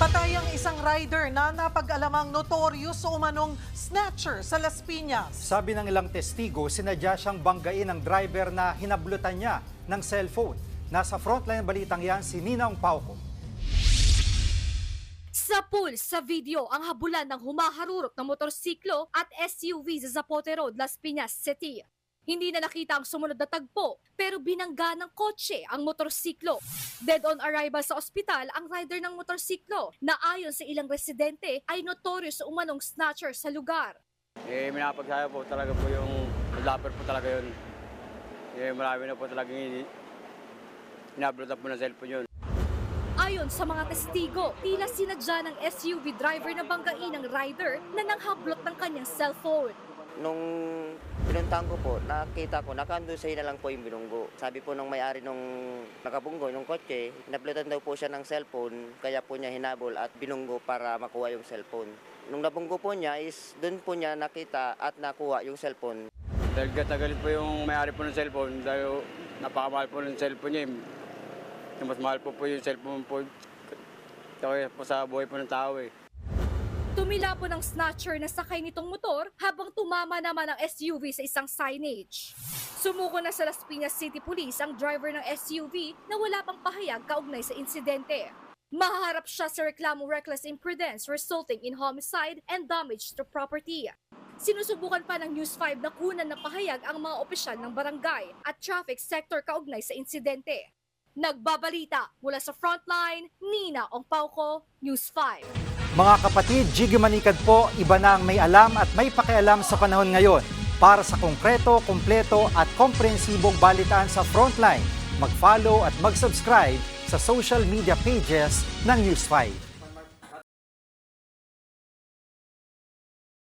Patay ang isang rider na napag-alamang notorious o umanong snatcher sa Las Piñas. Sabi ng ilang testigo, sinadya siyang banggain ng driver na hinablutan niya ng cellphone. Nasa frontline balitang yan si Ninang Pauco. Sa pool, sa video, ang habulan ng humaharurot na motorsiklo at SUV sa Zapote Road, Las Piñas City. Hindi na nakita ang sumunod na tagpo, pero binangga ng kotse ang motorsiklo. Dead on arrival sa ospital ang rider ng motorsiklo na ayon sa ilang residente ay notorious umanong snatcher sa lugar. Minapagsaya po talaga po yung lapper po talaga yun. Marami na po talaga inablotan po ng cellphone yun. Ayon sa mga testigo, tila sinadya ng SUV driver na banggain ng rider na nanghablot ng kanyang cellphone. Nung pinuntahan ko po, nakita ko, nakandusay na lang po yung binunggo. Sabi po nung may-ari nung nakabunggo, nung kotse, hinablutan daw po siya ng cellphone, kaya po niya hinabol at binunggo para makuha yung cellphone. Nung nabunggo po niya is doon po niya nakita at nakuha yung cellphone. Dahil katagalit po yung may-ari po ng cellphone, dahil napakamahal po ng cellphone niya. Mas mahal po yung cellphone po sa buhay po ng tao eh. Tumila po ng snatcher na sakay nitong motor habang tumama naman ang SUV sa isang signage. Sumuko na sa Las Piñas City Police ang driver ng SUV na wala pang pahayag kaugnay sa insidente. Mahaharap siya sa reklamong reckless imprudence resulting in homicide and damage to property. Sinusubukan pa ng News 5 na kunan na pahayag ang mga opisyal ng barangay at traffic sector kaugnay sa insidente. Nagbabalita mula sa frontline, Nina Ongpauco, News 5. Mga kapatid, Jiggy Manikad po, iba na ang may alam at may pakialam sa panahon ngayon. Para sa konkreto, kumpleto at komprehensibong balitaan sa Frontline, mag-follow at mag-subscribe sa social media pages ng News 5.